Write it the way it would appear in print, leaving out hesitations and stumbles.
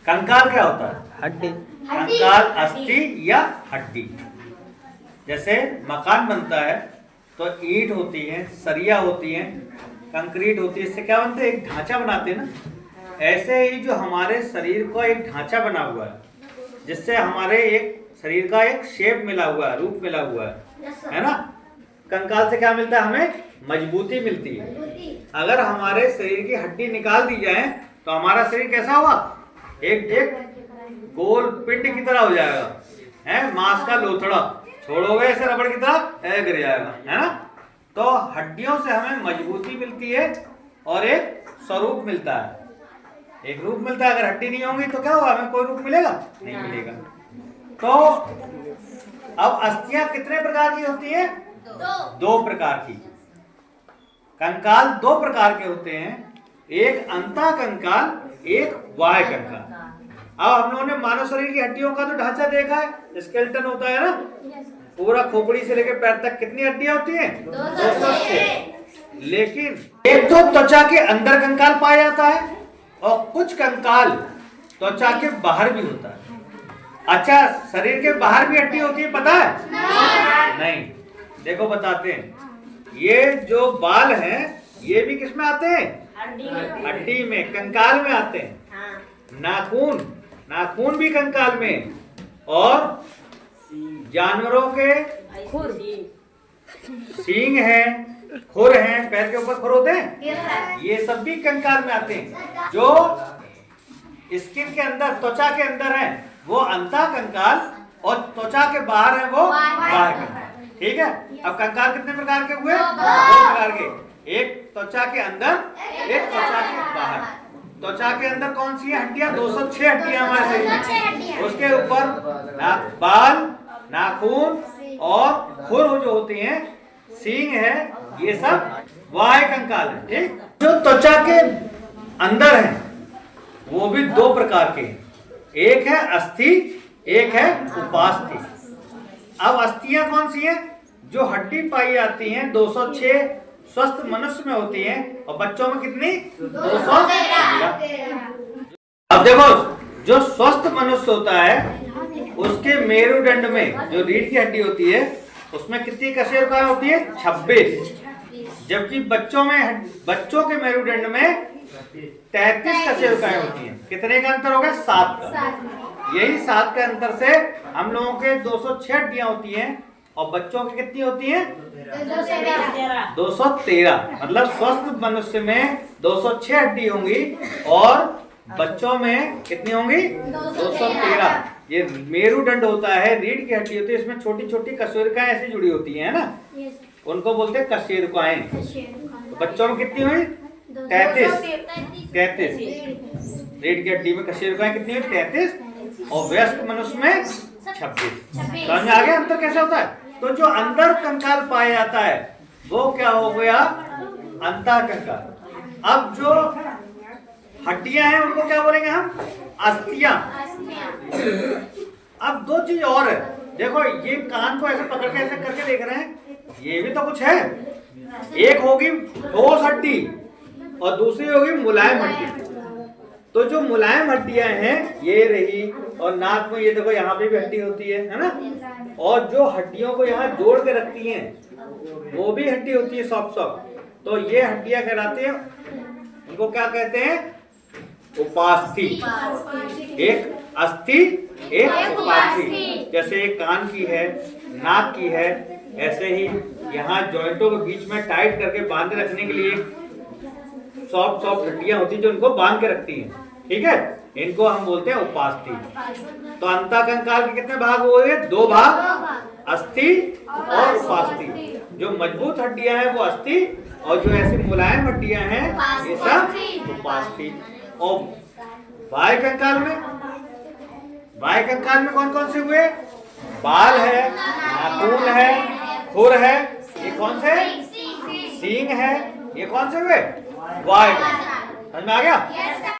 कंकाल क्या होता है? हड्डी। कंकाल अस्थि या हड्डी। जैसे मकान बनता है तो ईंट होती है, सरिया होती है, कंक्रीट होती है, इससे क्या बनता है? एक ढांचा बनाते हैं ना। ऐसे ही जो हमारे शरीर का एक ढांचा बना हुआ है, जिससे हमारे एक शरीर का एक शेप मिला हुआ है, रूप मिला हुआ है ना। कंकाल से क्या मिलता है? हमें मजबूती मिलती है। अगर हमारे शरीर की हड्डी निकाल दी जाए तो हमारा शरीर कैसा होगा? एक गोल पिंड की तरह हो जाएगा, है मांस का लोथड़ा, छोड़ोगे ऐसे रबड़ की तरह गिर जाएगा, है ना। तो हड्डियों से हमें मजबूती मिलती है और एक स्वरूप मिलता है, एक रूप मिलता है। अगर हड्डी नहीं होगी तो क्या होगा? हमें कोई रूप मिलेगा? नहीं मिलेगा। तो अब अस्थियां कितने प्रकार की होती है? दो प्रकार की। कंकाल दो प्रकार के होते हैं, एक अंतः कंकाल, एक बाह्य कंकाल। अब हम लोगों ने मानव शरीर की हड्डियों का तो ढांचा देखा है, स्केलेटन होता है ना, पूरा खोपड़ी से लेकर पैर तक कितनी हड्डियां होती हैं? 206। लेकिन एक तो त्वचा के अंदर कंकाल पाया जाता है और कुछ कंकाल त्वचा के बाहर भी होता है। अच्छा, शरीर के बाहर भी हड्डी होती है, पता है? नहीं। देखो बताते हैं। ये जो बाल हैं ये भी किस में आते हैं? हड्डी में, कंकाल में आते हैं। नाखून भी कंकाल में, और जानवरों के सींग हैं, खुर हैं, पैर के ऊपर खुर होते हैं, ये सब भी कंकाल में आते हैं। जो स्किन के अंदर, त्वचा के अंदर है वो अंतः कंकाल, और त्वचा के बाहर है वो बाह्य कंकाल। ठीक है। अब कंकाल कितने प्रकार के हुए? दो प्रकार के, एक त्वचा के अंदर, एक त्वचा के बाहर। त्वचा के अंदर कौन सी हड्डियां? 206 हड्डियां हमारे शरीर में। उसके ऊपर बाल, नाखून और खुर जो होती हैं, सींग है, ये सब बाह्य कंकाल है। ठीक। जो त्वचा के अंदर है वो भी दो प्रकार के हैं, एक है अस्थि, एक है उपास्थि। अब अस्थियां कौन सी हैं? जो हड्डी पाई जाती हैं 206 स्वस्थ मनुष्य में होती हैं, और बच्चों में कितनी? 213। अब देखो, जो स्वस्थ मनुष्य होता है उसके मेरुदंड में जो रीढ़ की हड्डी होती है उसमें कितनी कशेरुकाएं होती है? 26। जबकि बच्चों के मेरुदंड में 33 कशेरुकाएं होती हैं। कितने का अंतर हो गया? 7 का। यही 7 के अंतर से हम लोगों के 206 हड्डियां होती हैं और बच्चों की कितनी होती हैं? 213। मतलब स्वस्थ मनुष्य में 206 हड्डी होंगी और बच्चों में कितनी होंगी? 213। ये मेरुदंड होता है, रीढ़ की हड्डी होती है, इसमें छोटी छोटी कशेरुकाएं ऐसी जुड़ी होती हैं ना, उनको बोलते हैं कशेरुकाएं। तो बच्चों में कितनी हुई? 33। रीढ़ की हड्डी में कशेरुकाएं कितनी हुई? 33। और वयस्क मनुष्य में 26। समझ में आ गया अंतर कैसे होता है? तो जो अंदर कंकाल पाया जाता है वो क्या हो गया? अंतः कंकाल। अब जो हड्डियां हैं उनको क्या बोलेंगे हम? अस्थियां। अब दो चीज और है। देखो, ये कान को ऐसे पकड़ के ऐसे करके देख रहे हैं, ये भी तो कुछ है। एक होगी ठोस हड्डी और दूसरी होगी मुलायम हड्डी। तो जो मुलायम हड्डियां हैं ये रही, और नाक में ये देखो यहाँ पे भी हड्डी होती है ना, और जो हड्डियों को यहाँ जोड़ के रखती हैं वो भी हड्डी होती है, सॉफ्ट। तो ये हड्डियां कहलाते हैं, उनको क्या कहते हैं? उपास्थि। एक अस्थि, एक उपास्थि। जैसे एक कान की है, नाक की है, ऐसे ही यहाँ जॉइंटों के बीच में टाइट करके बांध रखने के लिए सॉफ्ट हड्डियां होती है जो इनको बांध के रखती हैं। ठीक है, इनको हम बोलते हैं उपास्थि। तो अंतः कंकाल के कितने भाग हो गए? 2 भाग, अस्थि और उपास्थि। जो मजबूत हड्डियां हैं वो अस्थि, और जो ऐसी मुलायम हड्डियां हैं ये सब उपास्थि। और बाह्य कंकाल में कौन कौन से हुए? बाल है, नाखून है, खुर है, ये कौन से? सींग है, ये कौन से हुए? बाह्य। समझ में आ गया?